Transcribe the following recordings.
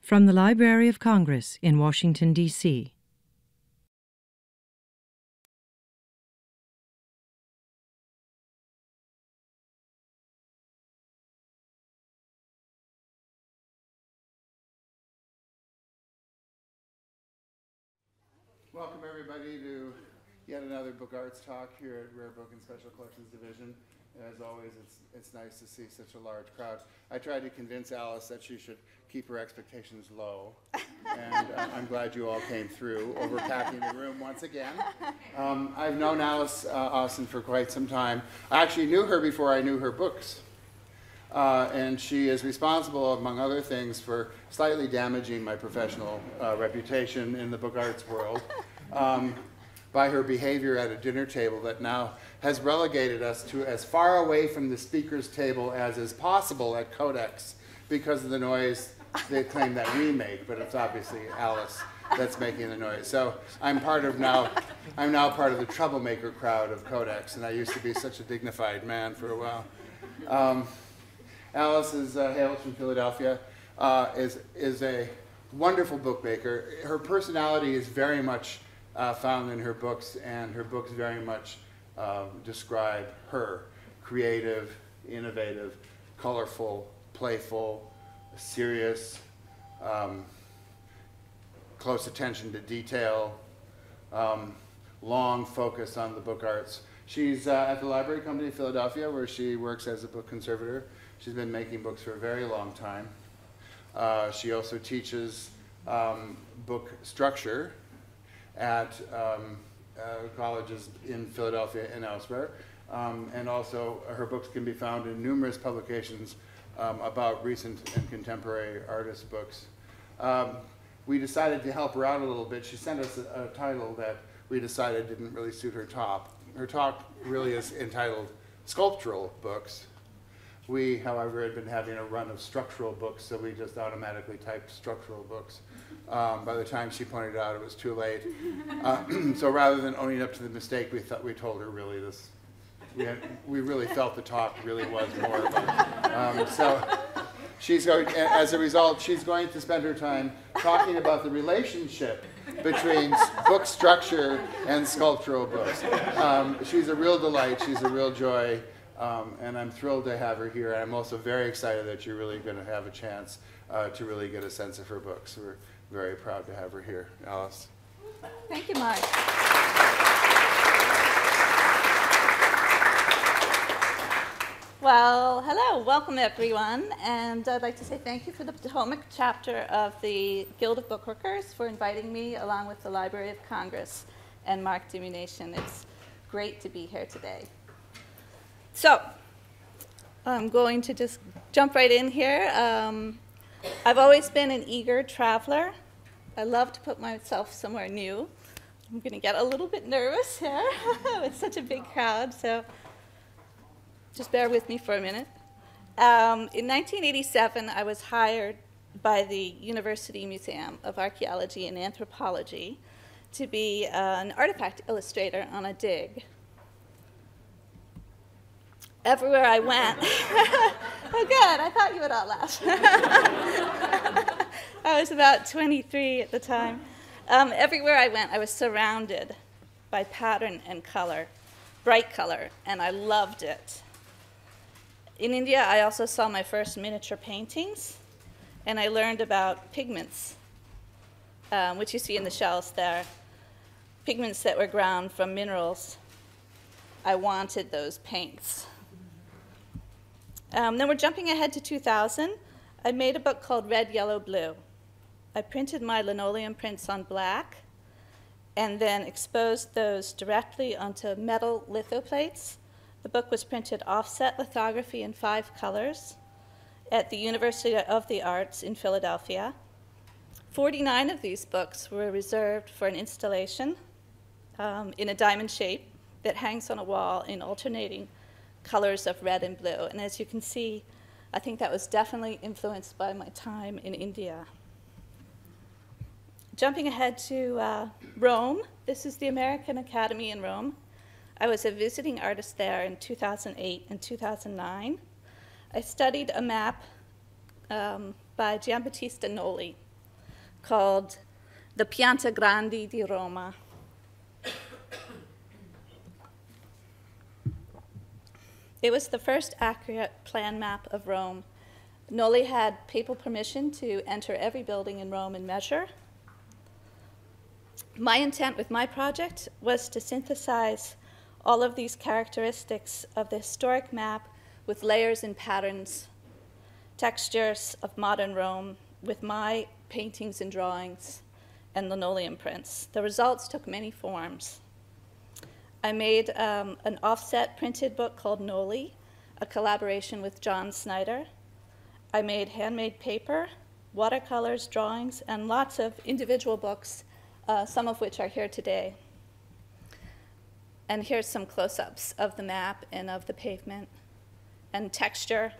From the Library of Congress in Washington, D.C. Welcome everybody to yet another Book Arts talk here at Rare Book and Special Collections Division. As always, it's nice to see such a large crowd. I tried to convince Alice that she should keep her expectations low, and I'm glad you all came through, overpacking the room once again. I've known Alice Austin for quite some time. I actually knew her before I knew her books. And she is responsible, among other things, for slightly damaging my professional reputation in the book arts world by her behavior at a dinner table that now has relegated us to as far away from the speaker's table as is possible at Codex because of the noise they claim that we make, but it's obviously Alice that's making the noise. So I'm now part of the troublemaker crowd of Codex, and I used to be such a dignified man for a while. Alice hails from Philadelphia, is a wonderful bookmaker. Her personality is very much found in her books, and her books very much describe her. Creative, innovative, colorful, playful, serious, close attention to detail, long focus on the book arts. She's at the Library Company of Philadelphia, where she works as a book conservator. She's been making books for a very long time. She also teaches book structure at colleges in Philadelphia and elsewhere. And also her books can be found in numerous publications about recent and contemporary artist books. We decided to help her out a little bit. She sent us a title that we decided didn't really suit her talk. Her talk really is entitled Sculptural Books. We, however, had been having a run of structural books, so we just automatically typed structural books. By the time she pointed out, it was too late. So rather than owning up to the mistake, we told her really this. We really felt the talk really was more about. So she's going, as a result, she's going to spend her time talking about the relationship between book structure and sculptural books. She's a real delight. She's a real joy. And I'm thrilled to have her here. And I'm also very excited that you're really going to have a chance to really get a sense of her books. We're very proud to have her here. Alice. Thank you, Mark. Well, hello, welcome everyone. And I'd like to say thank you for the Potomac chapter of the Guild of Bookworkers for inviting me along with the Library of Congress and Mark Dimunation. It's great to be here today. So, I'm going to just jump right in here. I've always been an eager traveler. I love to put myself somewhere new. I'm going to get a little bit nervous here with such a big crowd, so just bear with me for a minute. In 1987, I was hired by the University Museum of Archaeology and Anthropology to be an artifact illustrator on a dig. Everywhere I went, oh good, I thought you would all laugh. I was about 23 at the time. Everywhere I went, I was surrounded by pattern and color, bright color, and I loved it. In India, I also saw my first miniature paintings, and I learned about pigments, which you see in the shells there, pigments that were ground from minerals. I wanted those paints. Then we're jumping ahead to 2000. I made a book called Red, Yellow, Blue. I printed my linoleum prints on black and then exposed those directly onto metal lithoplates. The book was printed offset lithography in 5 colors at the University of the Arts in Philadelphia. 49 of these books were reserved for an installation in a diamond shape that hangs on a wall in alternating colors of red and blue. And as you can see, I think that was definitely influenced by my time in India. Jumping ahead to Rome, this is the American Academy in Rome. I was a visiting artist there in 2008 and 2009. I studied a map by Giambattista Noli, called the Pianta Grande di Roma. It was the first accurate plan map of Rome. Noli had papal permission to enter every building in Rome and measure. My intent with my project was to synthesize all of these characteristics of the historic map with layers and patterns, textures of modern Rome, with my paintings and drawings and linoleum prints. The results took many forms. I made an offset printed book called Noli, a collaboration with John Snyder. I made handmade paper, watercolors, drawings, and lots of individual books, some of which are here today. And here's some close-ups of the map and of the pavement and texture.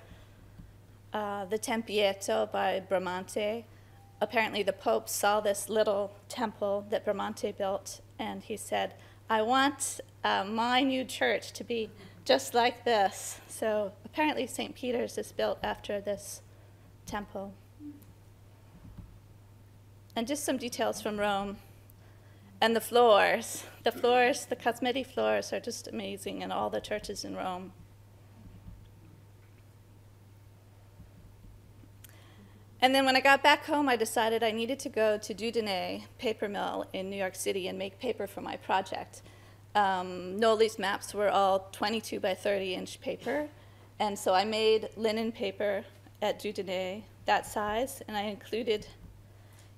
The Tempietto by Bramante. Apparently the Pope saw this little temple that Bramante built, and he said, I want my new church to be just like this. So apparently St. Peter's is built after this temple. And just some details from Rome. And the floors, the cosmetic floors are just amazing in all the churches in Rome. And then when I got back home, I decided I needed to go to Girdle paper mill in New York City and make paper for my project. Noli's maps were all 22 by 30-inch paper, and so I made linen paper at Girdle, that size, and I included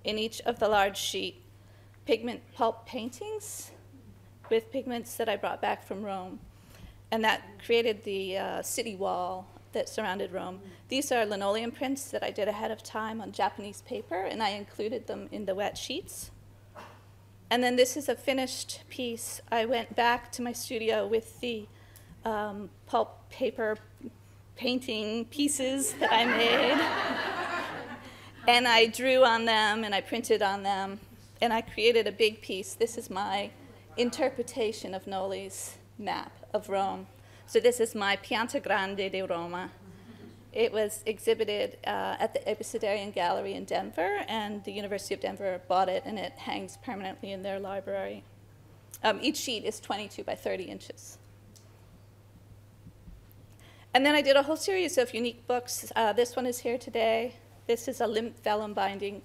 in each of the large sheet pigment pulp paintings with pigments that I brought back from Rome, and that created the city wall that surrounded Rome. These are linoleum prints that I did ahead of time on Japanese paper, and I included them in the wet sheets. And then this is a finished piece. I went back to my studio with the pulp paper painting pieces that I made, and I drew on them, and I printed on them, and I created a big piece. This is my interpretation of Noli's map of Rome. So this is my Pianta Grande di Roma. It was exhibited at the Episcopalian Gallery in Denver, and the University of Denver bought it, and it hangs permanently in their library. Each sheet is 22 by 30 inches. And then I did a whole series of unique books. This one is here today. This is a Limp vellum binding.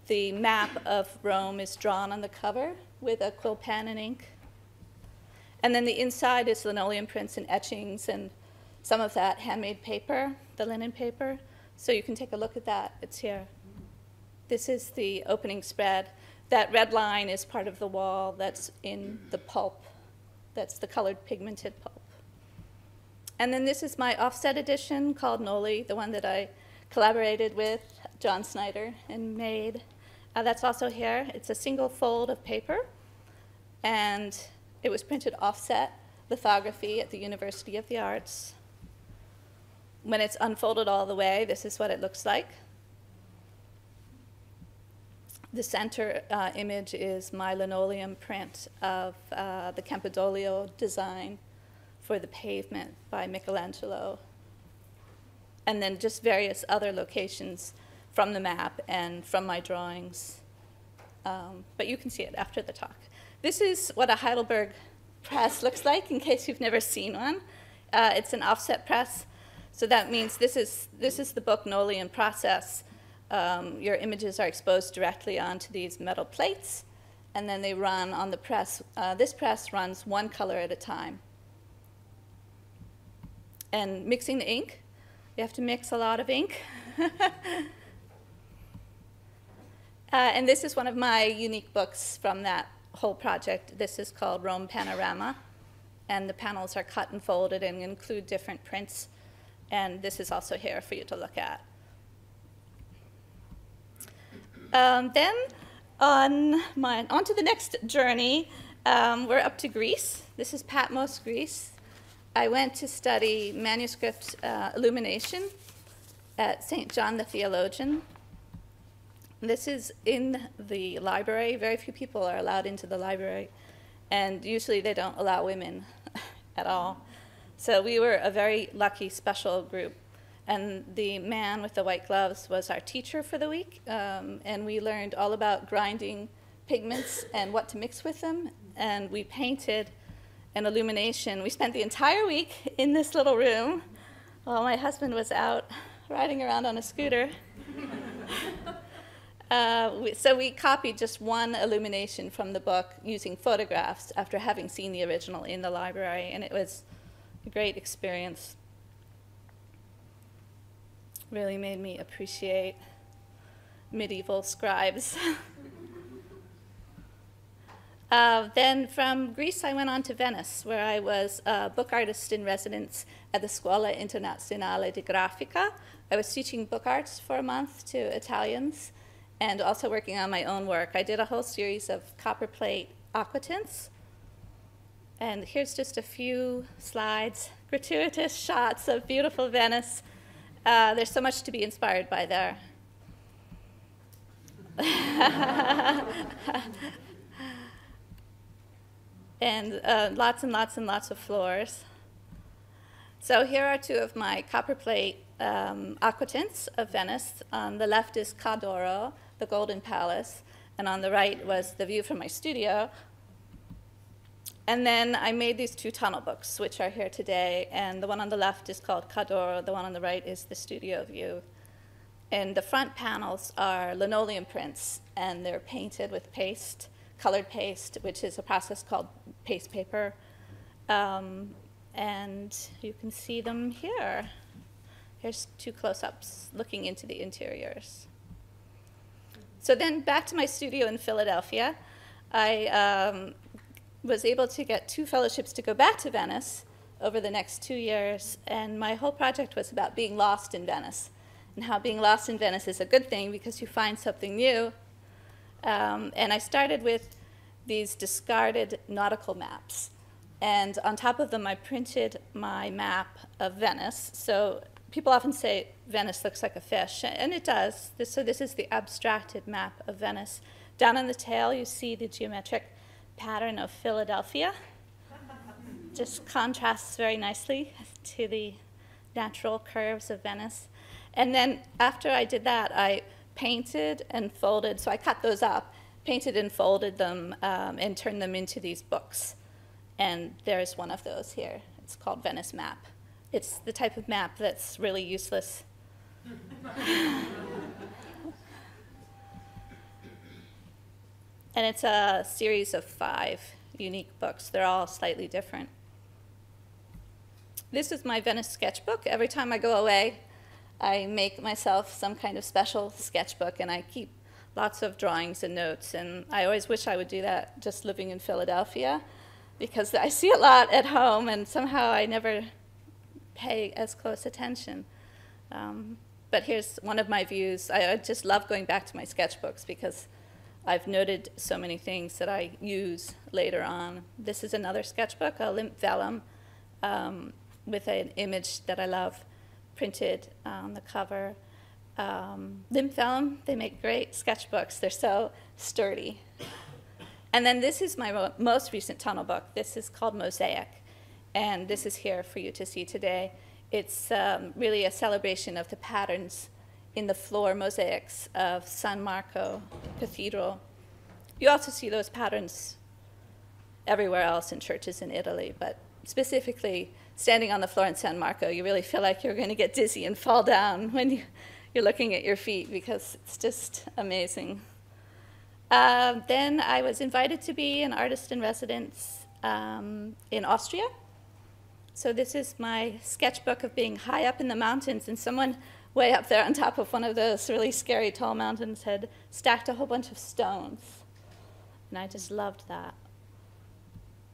The map of Rome is drawn on the cover with a quill pen and ink. And then the inside is linoleum prints and etchings and some of that handmade paper, the linen paper. So you can take a look at that. It's here. This is the opening spread. That red line is part of the wall that's in the pulp. That's the colored pigmented pulp. And then this is my offset edition called Noli, the one that I collaborated with John Snyder and made. That's also here. It's a single fold of paper, and it was printed offset lithography at the University of the Arts. When it's unfolded all the way, this is what it looks like. The center image is my linoleum print of the Campidoglio design for the pavement by Michelangelo. And then just various other locations from the map and from my drawings. But you can see it after the talk. This is what a Heidelberg press looks like, in case you've never seen one. It's an offset press. So that means this is the book Noli in process. Your images are exposed directly onto these metal plates, and then they run on the press. This press runs one color at a time. And mixing the ink, you have to mix a lot of ink. And this is one of my unique books from that whole project. This is called Rome Panorama, and the panels are cut and folded and include different prints. And this is also here for you to look at. Then on to the next journey. We're up to Greece. This is Patmos, Greece. I went to study manuscript illumination at St. John the Theologian. This is in the library. Very few people are allowed into the library, and usually they don't allow women at all. So we were a very lucky, special group. And the man with the white gloves was our teacher for the week, and we learned all about grinding pigments and what to mix with them, and we painted an illumination. We spent the entire week in this little room while my husband was out riding around on a scooter. So we copied just one illumination from the book using photographs after having seen the original in the library, and it was a great experience. Really made me appreciate medieval scribes. Then from Greece, I went on to Venice, where I was a book artist in residence at the Scuola Internazionale di Grafica. I was teaching book arts for a month to Italians and also working on my own work. I did a whole series of copperplate aquatints. And here's just a few slides, gratuitous shots of beautiful Venice. There's so much to be inspired by there. And lots and lots and lots of floors. So here are two of my copperplate aquatints of Venice. On the left is Cadoro, the Golden Palace, and on the right was the view from my studio. And then I made these two tunnel books, which are here today, and the one on the left is called Cadoro, the one on the right is the studio view. And the front panels are linoleum prints, and they're painted with paste, colored paste, which is a process called paste paper. And you can see them here. Here's two close-ups looking into the interiors. So then back to my studio in Philadelphia. I was able to get 2 fellowships to go back to Venice over the next 2 years, and my whole project was about being lost in Venice, and how being lost in Venice is a good thing because you find something new. And I started with these discarded nautical maps, and on top of them I printed my map of Venice. So people often say Venice looks like a fish, and it does. So this is the abstracted map of Venice. Down on the tail you see the geometric pattern of Philadelphia. Just contrasts very nicely to the natural curves of Venice. And then after I did that, I painted and folded, so I cut those up, painted and folded them, and turned them into these books. And there's one of those here. It's called Venice Map. It's the type of map that's really useless. And it's a series of 5 unique books. They're all slightly different. This is my Venice Sketchbook. Every time I go away, I make myself some kind of special sketchbook, and I keep lots of drawings and notes. And I always wish I would do that just living in Philadelphia, because I see a lot at home, and somehow I never pay as close attention. But here's one of my views. I just love going back to my sketchbooks because I've noted so many things that I use later on. This is another sketchbook, a Limp Vellum, with an image that I love printed on the cover. Limp Vellum, they make great sketchbooks. They're so sturdy. And then this is my most recent tunnel book. This is called Mosaic, and this is here for you to see today. It's really a celebration of the patterns in the floor mosaics of San Marco Cathedral. You also see those patterns everywhere else in churches in Italy, but specifically standing on the floor in San Marco, you really feel like you're going to get dizzy and fall down when you're looking at your feet, because it's just amazing. Then I was invited to be an artist in residence in Austria. So this is my sketchbook of being high up in the mountains, and someone way up there on top of one of those really scary tall mountains had stacked a whole bunch of stones. And I just loved that.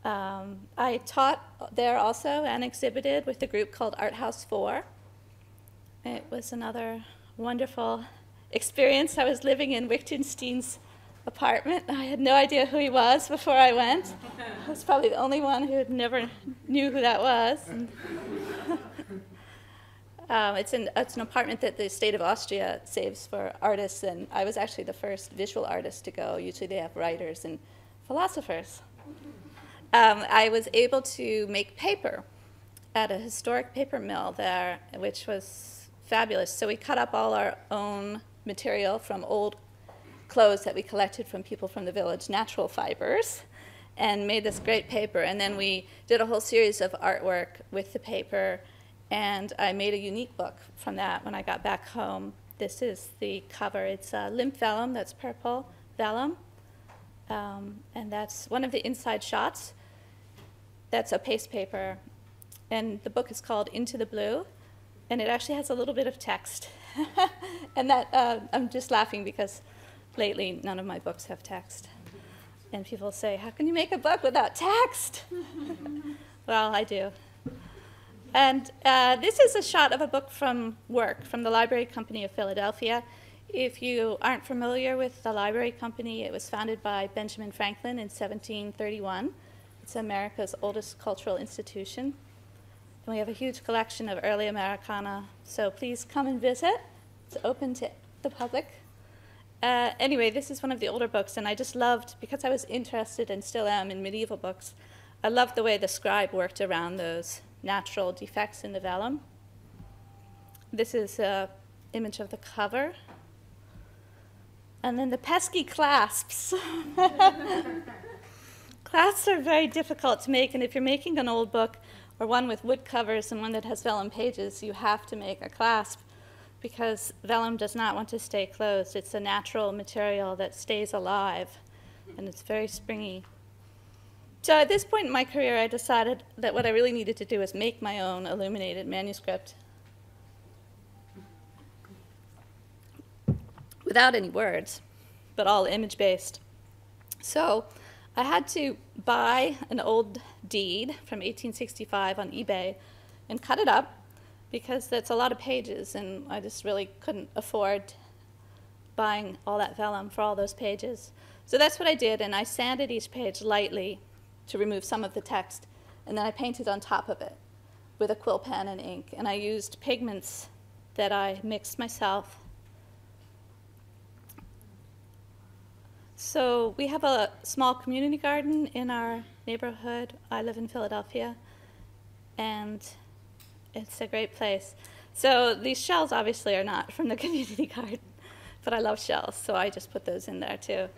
I taught there also and exhibited with a group called Art House 4. It was another wonderful experience. I was living in Wittgenstein's apartment. I had no idea who he was before I went. I was probably the only one who had never knew who that was. It's an apartment that the state of Austria saves for artists, and I was actually the first visual artist to go. Usually they have writers and philosophers. I was able to make paper at a historic paper mill there, which was fabulous. So we cut up all our own material from old clothes that we collected from people from the village, natural fibers, and made this great paper. And then we did a whole series of artwork with the paper, and I made a unique book from that when I got back home. This is the cover. It's Limp Vellum, that's purple vellum. And that's one of the inside shots. That's a paste paper. And the book is called Into the Blue, and it actually has a little bit of text. And that, I'm just laughing because lately none of my books have text. And people say, how can you make a book without text? Well, I do. And this is a shot of a book from work from the Library Company of Philadelphia. If you aren't familiar with the Library Company, it was founded by Benjamin Franklin in 1731. It's America's oldest cultural institution. And we have a huge collection of early Americana, so please come and visit. It's open to the public. Anyway, this is one of the older books, and I just loved, because I was interested and still am in medieval books, I loved the way the scribe worked around those natural defects in the vellum. This is an image of the cover. And then the pesky clasps. Clasps are very difficult to make, and if you're making an old book, or one with wood covers and one that has vellum pages, you have to make a clasp, because vellum does not want to stay closed. It's a natural material that stays alive, and it's very springy. So at this point in my career, I decided that what I really needed to do was make my own illuminated manuscript without any words, but all image-based. So I had to buy an old deed from 1865 on eBay and cut it up, because that's a lot of pages, and I just really couldn't afford buying all that vellum for all those pages. So that's what I did, and I sanded each page lightly to remove some of the text, and then I painted on top of it with a quill pen and ink, and I used pigments that I mixed myself. So we have a small community garden in our neighborhood. I live in Philadelphia, and it's a great place. So these shells obviously are not from the community garden, but I love shells, so I just put those in there too.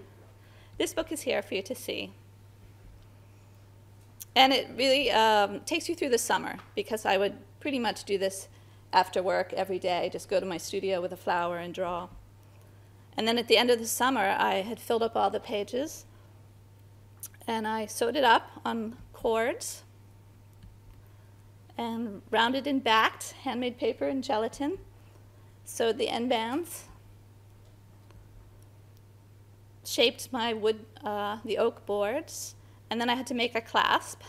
This book is here for you to see. And it really takes you through the summer, because I would pretty much do this after work every day, just go to my studio with a flower and draw. And then at the end of the summer, I had filled up all the pages, and I sewed it up on cords and rounded and backed, handmade paper and gelatin, sewed the end bands, shaped my wood, the oak boards, and then I had to make a clasp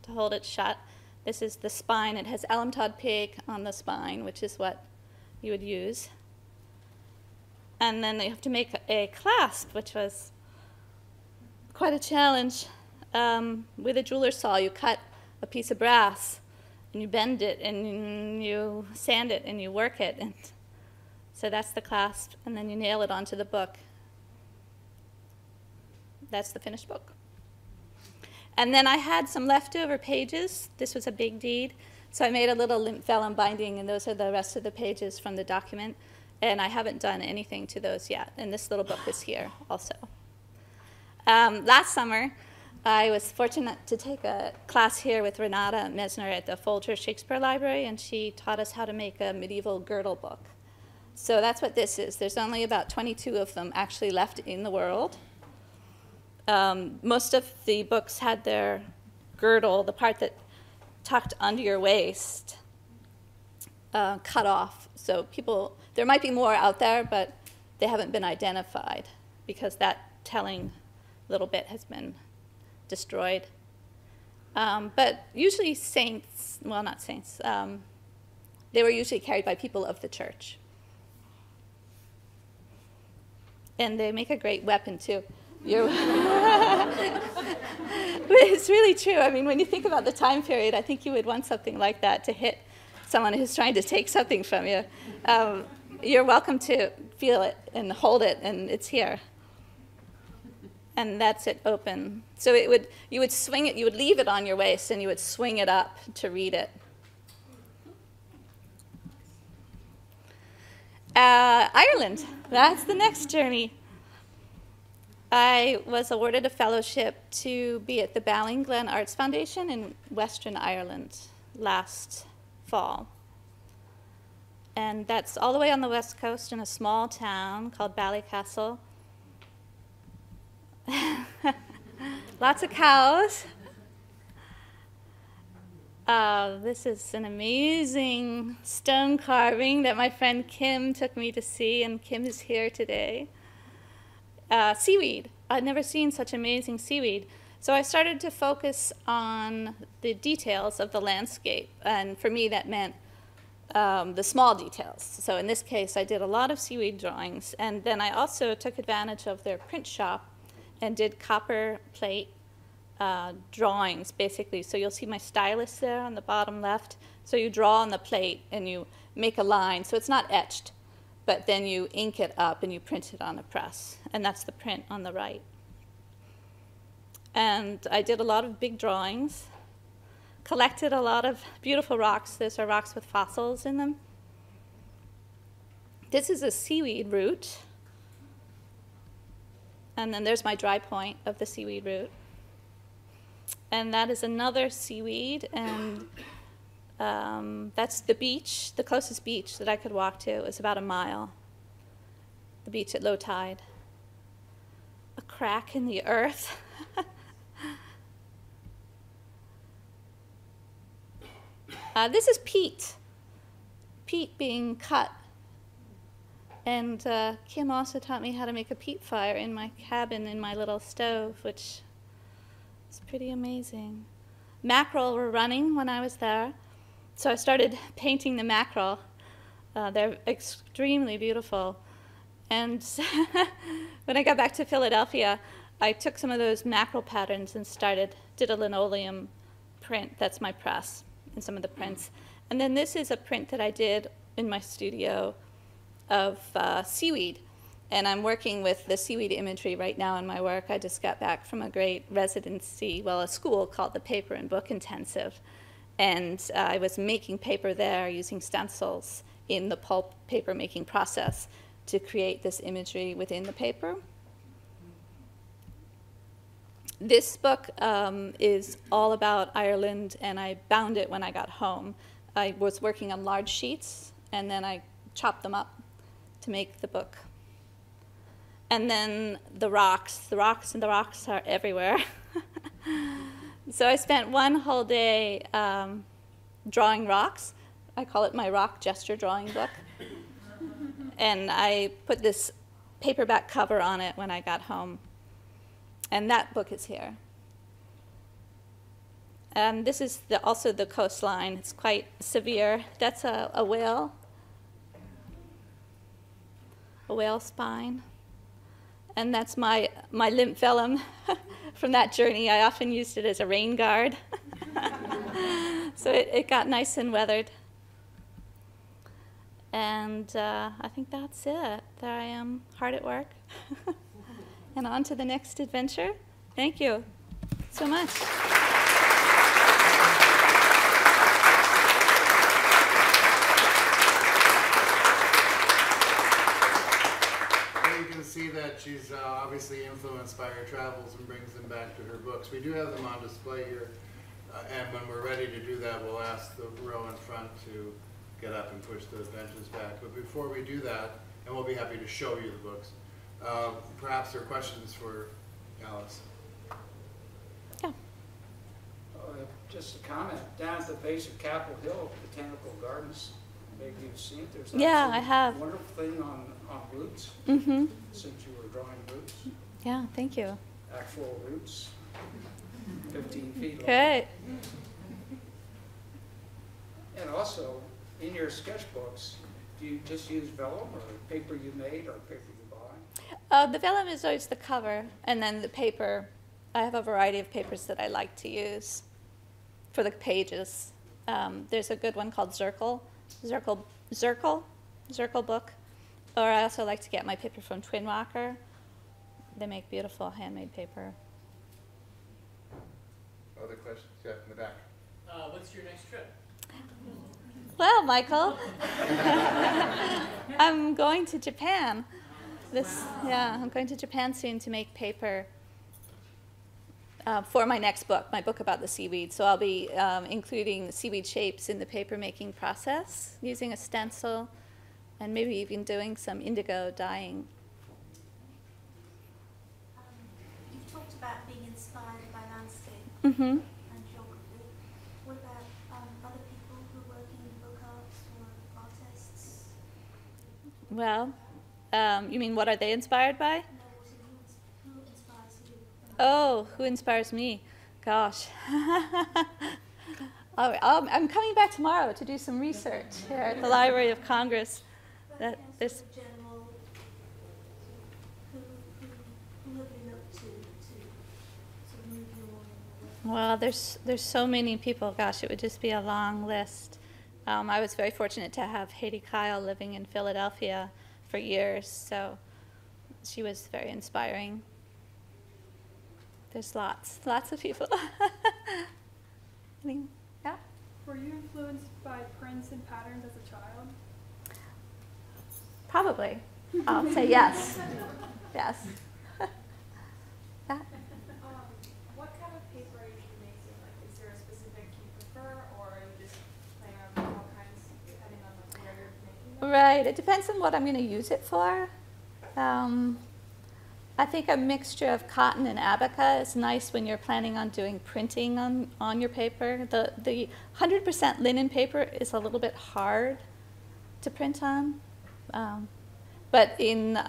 to hold it shut. This is the spine. It has Almtod pig on the spine, which is what you would use. And then you have to make a clasp, which was quite a challenge. With a jeweler's saw, you cut a piece of brass, and you bend it, and you sand it, and you work it. And so that's the clasp, and then you nail it onto the book. That's the finished book. And then I had some leftover pages. This was a big deed. So I made a little limp vellum binding, and those are the rest of the pages from the document. And I haven't done anything to those yet. And this little book is here also. Last summer, I was fortunate to take a class here with Renata Mesner at the Folger Shakespeare Library, and she taught us how to make a medieval girdle book. So that's what this is. There's only about 22 of them actually left in the world. Most of the books had their girdle, the part that tucked under your waist, cut off. So people, there might be more out there, but they haven't been identified, because that telling little bit has been destroyed. But usually saints, well, not saints, they were usually carried by people of the church. And they make a great weapon, too. It's really true. I mean, when you think about the time period, I think you would want something like that to hit someone who's trying to take something from you. You're welcome to feel it and hold it, and it's here. And that's it open. So you would swing it, you would leave it on your waist, and you would swing it up to read it. Ireland, that's the next journey. I was awarded a fellowship to be at the Ballinglen Arts Foundation in Western Ireland last fall. And that's all the way on the west coast in a small town called Ballycastle. Lots of cows. This is an amazing stone carving that my friend Kim took me to see, and Kim is here today. Seaweed. I'd never seen such amazing seaweed. So I started to focus on the details of the landscape, and for me that meant the small details. So in this case, I did a lot of seaweed drawings, and then I also took advantage of their print shop and did copper plate drawings, basically. So you'll see my stylus there on the bottom left. So you draw on the plate and you make a line. So it's not etched, but then you ink it up and you print it on a press. And that's the print on the right. And I did a lot of big drawings, collected a lot of beautiful rocks. Those are rocks with fossils in them. This is a seaweed root. And then there's my dry point of the seaweed root. And that is another seaweed, and that's the beach. The closest beach that I could walk to is about a mile, the beach at low tide. A crack in the earth. This is peat. Peat being cut. And Kim also taught me how to make a peat fire in my cabin in my little stove, which is pretty amazing. Mackerel were running when I was there, so I started painting the mackerel. They're extremely beautiful. And when I got back to Philadelphia, I took some of those mackerel patterns and did a linoleum print. That's my press and some of the prints. And then this is a print that I did in my studio of seaweed. And I'm working with the seaweed imagery right now in my work. I just got back from a great residency, well, a school called the Paper and Book Intensive. And I was making paper there using stencils in the pulp paper making process to create this imagery within the paper. This book is all about Ireland, and I bound it when I got home. I was working on large sheets, and then I chopped them up to make the book. And then the rocks are everywhere. So I spent one whole day drawing rocks. I call it my rock gesture drawing book. And I put this paperback cover on it when I got home. And that book is here. And this is also the coastline. It's quite severe. That's a whale spine. And that's my Limp Vellum from that journey. I often used it as a rain guard. So it got nice and weathered. And I think that's it. There I am, hard at work. And on to the next adventure. Thank you so much. See that she's obviously influenced by her travels and brings them back to her books. We do have them on display here, and when we're ready to do that, we'll ask the row in front to get up and push those benches back. But before we do that, and we'll be happy to show you the books, perhaps there are questions for Alice. Yeah. Just a comment. Down at the base of Capitol Hill, Botanical Gardens, maybe you've seen it. There's yeah, I have. Wonderful thing on roots. Mm-hmm. Since you were drawing roots. Yeah, thank you. Actual roots, 15 feet long. Great. And also, in your sketchbooks, do you just use vellum or paper you made or paper you buy? The vellum is always the cover, and then the paper. I have a variety of papers that I like to use for the pages. There's a good one called Zirkle book. Or I also like to get my paper from Twin Rocker. They make beautiful handmade paper. Other questions? Yeah, in the back. What's your next trip? Well, Michael, I'm going to Japan. I'm going to Japan soon to make paper for my next book, my book about the seaweed. So I'll be including the seaweed shapes in the paper making process, using a stencil, and maybe even doing some indigo dyeing. You've talked about being inspired by landscape Mm-hmm. and geography. What about other people who are working in book arts or artists? Well, you mean what are they inspired by? No, who inspires you? Oh, who inspires me? Gosh. I'm coming back tomorrow to do some research here at the Library of Congress. But sort of general, who have you looked to sort of move you on? Well, there's so many people. Gosh, it would just be a long list. I was very fortunate to have Haiti Kyle living in Philadelphia for years, so she was very inspiring. There's lots of people. Yeah. Were you influenced by prints and patterns as a child? Probably. I'll say yes. Yes. Yeah. What kind of paper are you usually making? Like, is there a specific you prefer, or are you just playing around with all kinds depending on where you're making them? Right. It depends on what I'm going to use it for. I think a mixture of cotton and abaca is nice when you're planning on doing printing on your paper. The 100% linen paper is a little bit hard to print on. But in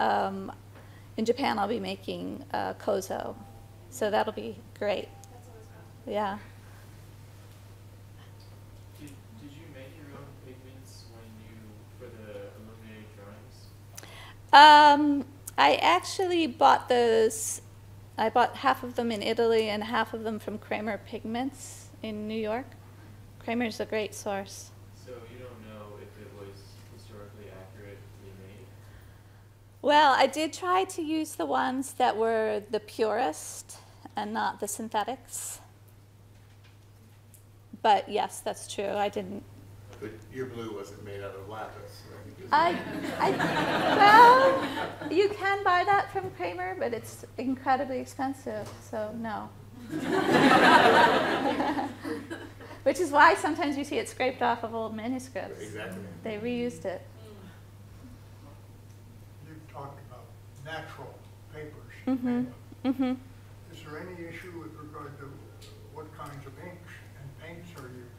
Japan, I'll be making kozo, so that'll be great. That's always fun. Yeah. Did you make your own pigments for the illuminated drawings? I actually bought those. I bought half of them in Italy and half of them from Kramer Pigments in New York. Kramer's a great source. So you don't know if it was historically accurately made? Well, I did try to use the ones that were the purest and not the synthetics. But yes, that's true. I didn't. But your blue wasn't made out of lapis, right? Well, you can buy that from Kramer, but it's incredibly expensive, so no. Which is why sometimes you see it scraped off of old manuscripts. Exactly. They reused it. You've talked about natural papers. Mm-hmm. Mm-hmm. Is there any issue with regard to what kinds of inks and paints are used?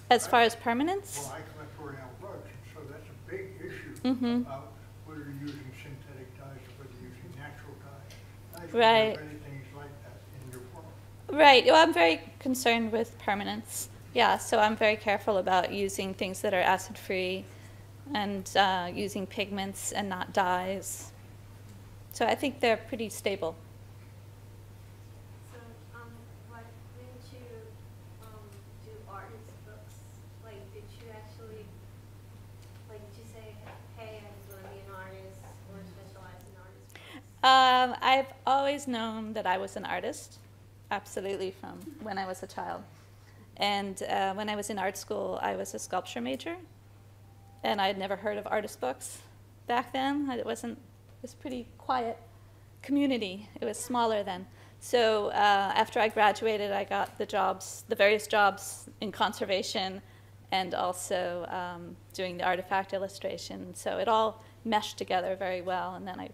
As far as permanence? Well, I collect Oriental rugs, and so that's a big issue Mm-hmm. about whether you're using synthetic dyes or whether you're using natural dyes. I don't Right. have anything like that in your form. Right. Well, I'm very concerned with permanence. Yeah, so I'm very careful about using things that are acid-free and using pigments and not dyes. So I think they're pretty stable. So, why didn't you do artist books? Like, did you actually, like, did you say, hey, I just want to be an artist or specialize in artist books? I've always known that I was an artist, absolutely, from when I was a child. And when I was in art school, I was a sculpture major, and I had never heard of artist books back then. It was a pretty quiet community. It was smaller then. So after I graduated, I got the various jobs in conservation and also doing the artifact illustration. So it all meshed together very well, and then I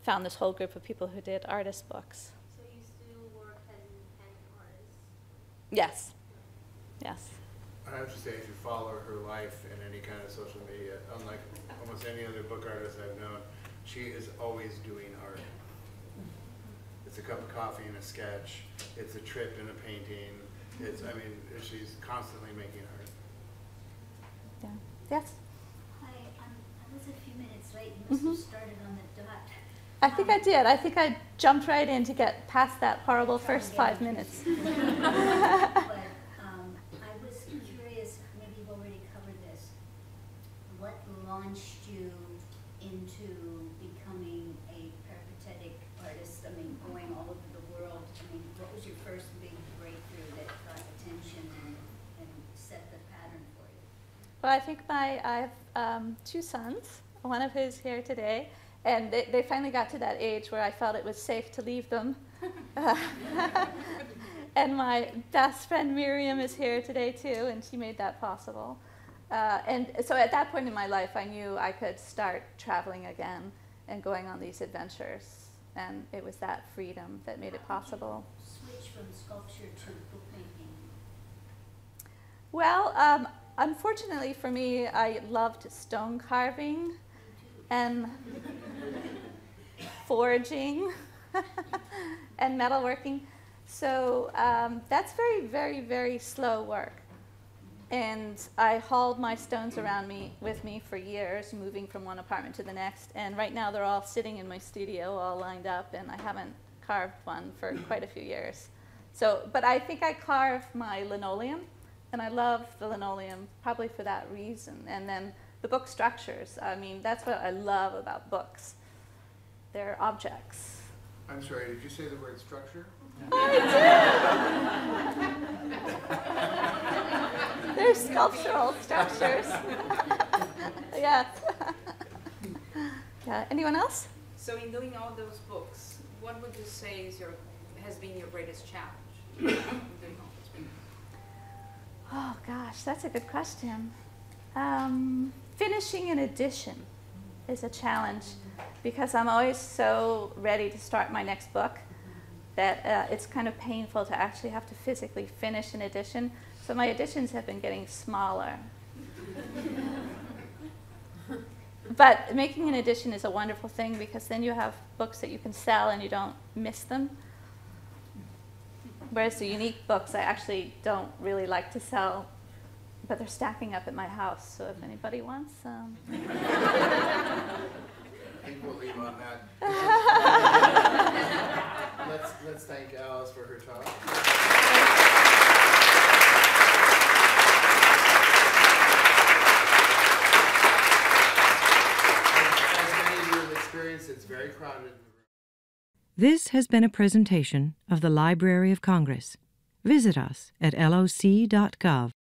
found this whole group of people who did artist books. So you still work as an artist? Yes. Yes. I have to say, if you follow her life in any kind of social media, unlike almost any other book artist I've known, she is always doing art. It's a cup of coffee and a sketch. It's a trip and a painting. She's constantly making art. Yeah. Yes. Hi, I was a few minutes late. You must have started on the dot. I think I did. I think I jumped right in to get past that horrible first 5 minutes. But I was curious, maybe you've already covered this. What launched you into becoming a peripatetic artist? I mean, going all over the world. I mean, what was your first big breakthrough that got attention and set the pattern Well, I think I have 2 sons. One of who's here today, and they finally got to that age where I felt it was safe to leave them. And my best friend Miriam is here today too, and she made that possible. And so at that point in my life, I knew I could start traveling again and going on these adventures. And it was that freedom that made it possible. Switch from sculpture to bookmaking? Well, unfortunately for me, I loved stone carving and forging and metalworking. So that's very, very, very slow work. And I hauled my stones around with me for years, moving from one apartment to the next. And right now they're all sitting in my studio, all lined up, and I haven't carved one for quite a few years. So, but I think I carve my linoleum, and I love the linoleum probably for that reason. And then the book structures, I mean, that's what I love about books. They're objects. I'm sorry, did you say the word structure? They're sculptural structures. Yes. Yeah. Anyone else? So in doing all those books, what would you say has been your greatest challenge in doing all those books? Oh gosh, that's a good question. Finishing an edition is a challenge because I'm always so ready to start my next book that it's kind of painful to actually have to physically finish an edition. So my editions have been getting smaller. But making an edition is a wonderful thing because then you have books that you can sell and you don't miss them. Whereas the unique books I actually don't really like to sell, but they're stacking up at my house. So if anybody wants some. I think we'll leave on that. Let's thank Alice for her talk. As many of you have experienced, it's very crowded. This has been a presentation of the Library of Congress. Visit us at loc.gov.